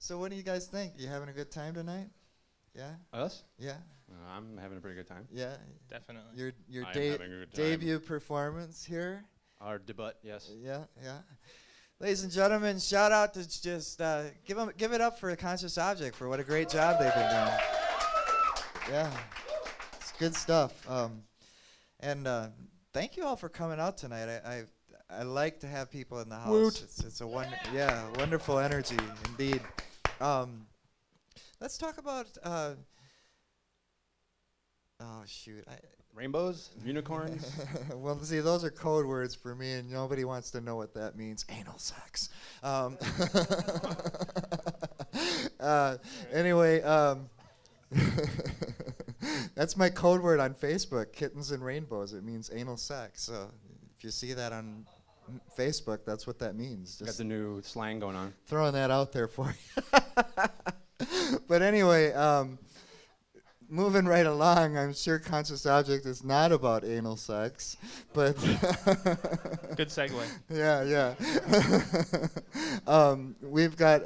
So what do you guys think? You having a good time tonight? Yeah? Us? Yeah? I'm having a pretty good time. Yeah? Definitely. Your I am having a good time. Debut performance here? Our debut, yes. Yeah, yeah. Ladies and gentlemen, shout out to just give it up for Conscious Object for what a great job they've been doing. Yeah, it's good stuff. And thank you all for coming out tonight. I like to have people in the house. Woot. It's a wonderful energy indeed. Let's talk about. Oh shoot! Rainbows, unicorns. Well, see, those are code words for me, and nobody wants to know what that means. Anal sex. Anyway, that's my code word on Facebook, Kittens and Rainbows. It means anal sex. So if you see that on Facebook, that's what that means. Got Just the new slang going on. throwing that out there for you. But anyway, moving right along, I'm sure Conscious Object is not about anal sex, but Good segue. yeah. We've got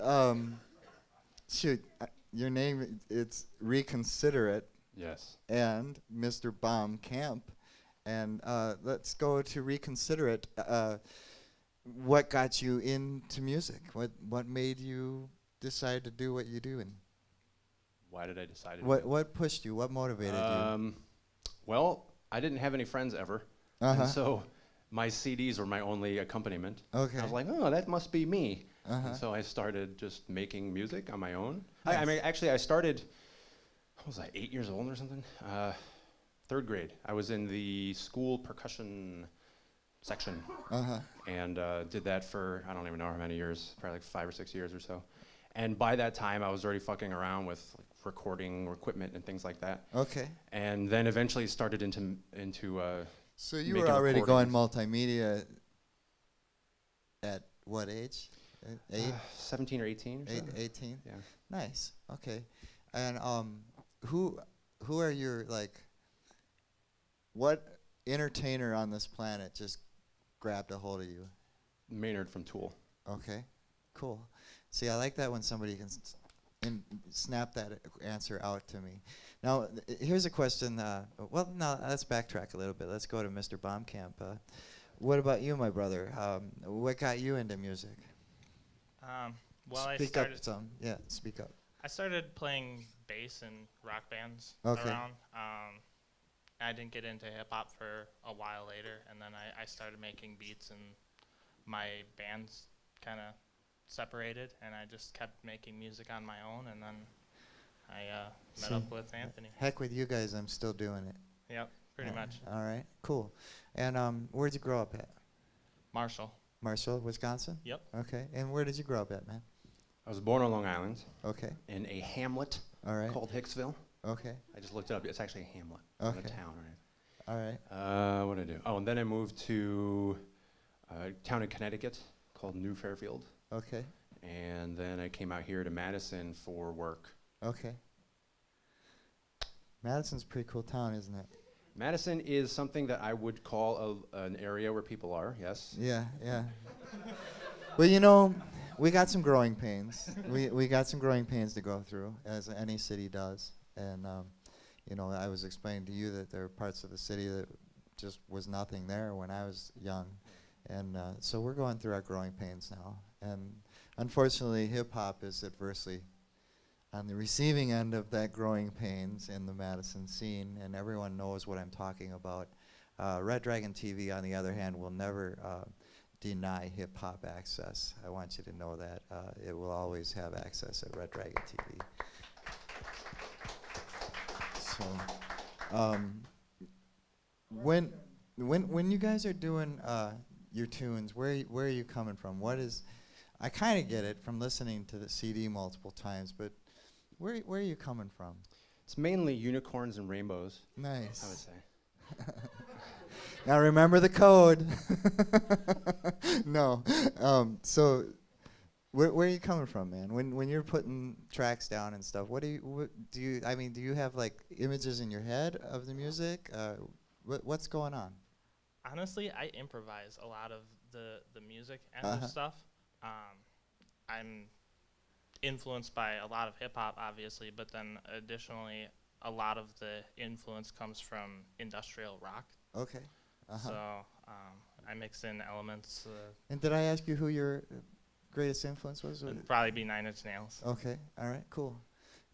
your name. It's Reconsider It Yes. and Mr. Baum Camp, and let's go to Reconsider It. What got you into music? What made you decide to do what you do? And Why did I decide to what pushed you? What motivated you? Well, I didn't have any friends ever. Uh-huh. And so my CDs were my only accompaniment. Okay. I was like, oh, that must be me. Uh-huh. And so I started just making music on my own. Nice. I mean, actually, I started, what was I, 8 years old or something? Third grade. I was in the school percussion section. Uh-huh. And did that for, I don't even know how many years, probably like 5 or 6 years or so. And by that time, I was already fucking around with like, recording equipment and things like that. Okay. And then eventually started into So you were making already going recordings. multimedia at what age? 17 or 18 or so. 18? Yeah. Nice. Okay. And who are your, like, what entertainer on this planet just grabbed a hold of you? Maynard from Tool. Okay. Cool. See, I like that when somebody can snap that answer out to me. Now, here's a question. Well, no, let's backtrack a little bit. Let's go to Mr. Baumkamp. What about you, my brother? What got you into music? Well, Speak up some. Yeah, speak up. I started playing bass in rock bands Okay. around. I didn't get into hip hop for a while later, and then I started making beats, and my bands kind of separated, and I just kept making music on my own, and then I met So up with Anthony. Heck with you guys, I'm still doing it. Yep, pretty much. All right, cool. And where'd you grow up at? Marshall. Marshall, Wisconsin? Yep. Okay, and where did you grow up at, man? I was born on Long Island Okay, in a hamlet all right, called Hicksville. okay, I just looked it up. It's actually a hamlet, not a Okay. town, right? all right. What did I do? Oh, and then I moved to a town in Connecticut called New Fairfield. Okay, And then I came out here to Madison for work. okay. Madison's a pretty cool town, isn't it? Madison is something that I would call an area where people are, yes. Yeah, yeah. Well, you know, we got some growing pains. We got some growing pains to go through, as any city does. And, you know, I was explaining to you that there are parts of the city that just was nothing there when I was young. And so we're going through our growing pains now. And unfortunately, hip-hop is adversely on the receiving end of that growing pains in the Madison scene, and everyone knows what I'm talking about. Red Dragon TV, on the other hand, will never deny hip-hop access. I want you to know that. It will always have access at Red Dragon TV. So, when you guys are doing your tunes, where are you coming from? What is, I kind of get it from listening to the CD multiple times, but where are you coming from? It's mainly unicorns and rainbows, Nice. I would say. Now remember the code. No. So where are you coming from, man? When you're putting tracks down and stuff, what do you have like images in your head of the music? What's going on? Honestly, I improvise a lot of the music and Uh-huh. stuff. I'm influenced by a lot of hip hop, obviously, but then additionally, a lot of the influence comes from industrial rock. Okay. Uh-huh. So I mix in elements. And did I ask you who your greatest influence was? It'd probably be Nine Inch Nails. Okay. All right. Cool.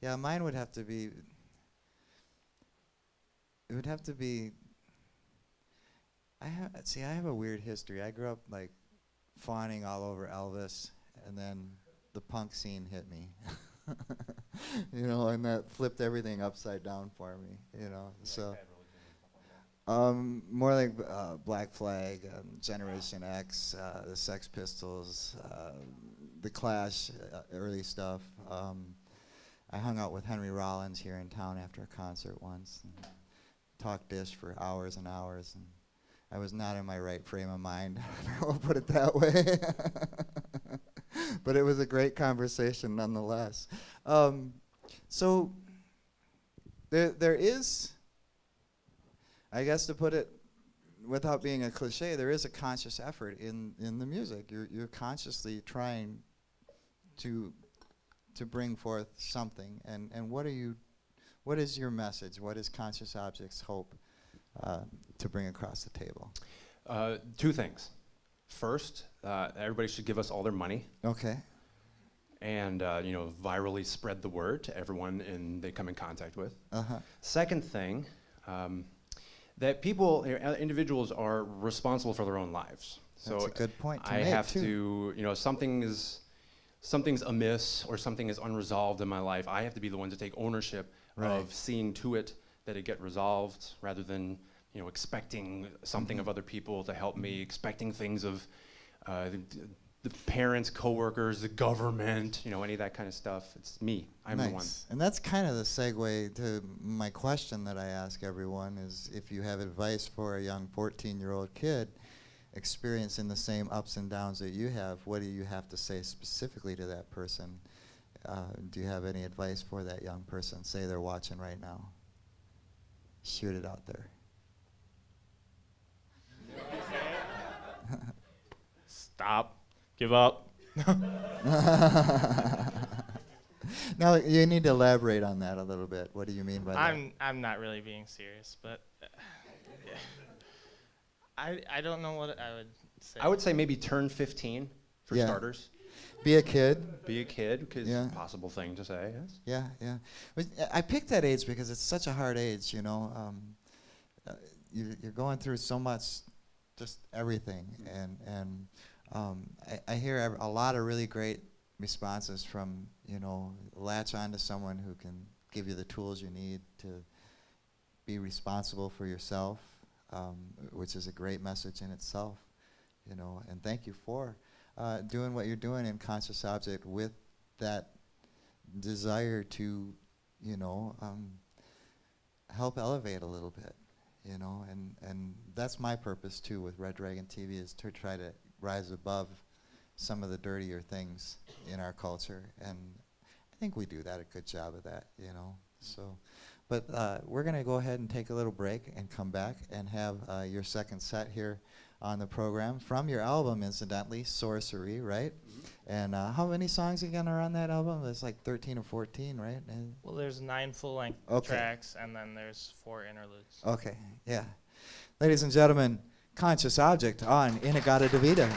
Yeah, mine would have to be. It would have to be. I have a weird history. I grew up like fawning all over Elvis, and then the punk scene hit me. You know, and that flipped everything upside down for me. You know, so. More like Black Flag, Generation X, the Sex Pistols, the Clash, early stuff. I hung out with Henry Rollins here in town after a concert once, and talked Dish for hours and hours, and I was not in my right frame of mind. I'll put it that way. But it was a great conversation nonetheless. So there is, I guess, to put it without being a cliche, there is a conscious effort in the music. You're consciously trying to bring forth something. And what is your message? What is Conscious Objects' hope to bring across the table? Two things. First, everybody should give us all their money. Okay. And virally spread the word to everyone they come in contact with. Uh-huh. Second thing, that people, individuals are responsible for their own lives. That's a good point to I make, have too. to, something's amiss or something is unresolved in my life. I have to be the one to take ownership of seeing to it that it get resolved, rather than expecting something of other people to help me, expecting things of the parents, coworkers, the government, any of that kind of stuff. It's me. I'm the one. And that's kind of the segue to my question that I ask everyone is, if you have advice for a young 14-year-old kid experiencing the same ups and downs that you have, what do you have to say specifically to that person? Do you have any advice for that young person? Say they're watching right now. Shoot it out there. Stop. Give up. Now, you need to elaborate on that a little bit. What do you mean by that? I'm not really being serious, but I don't know what I would say. I would say maybe turn 15 for starters. Be a kid. Be a kid, because it's a possible thing to say, yes. Yeah, yeah. But I picked that age because it's such a hard age, You're going through so much, just everything, and I hear a lot of really great responses from, latch on to someone who can give you the tools you need to be responsible for yourself, which is a great message in itself, and thank you for doing what you're doing in Conscious Object with that desire to, help elevate a little bit, and that's my purpose too with Red Dragon TV, is to try to rise above some of the dirtier things in our culture, and I think we do a good job of that, So, but we're going to go ahead and take a little break and come back and have your second set here on the program from your album, incidentally, Sorcery, right? Mm-hmm. And how many songs again are on that album? It's like 13 or 14, right? Well, there's 9 full-length tracks, and then there's 4 interludes. Okay, yeah. Ladies and gentlemen, Conscious Object on Inagata Devita.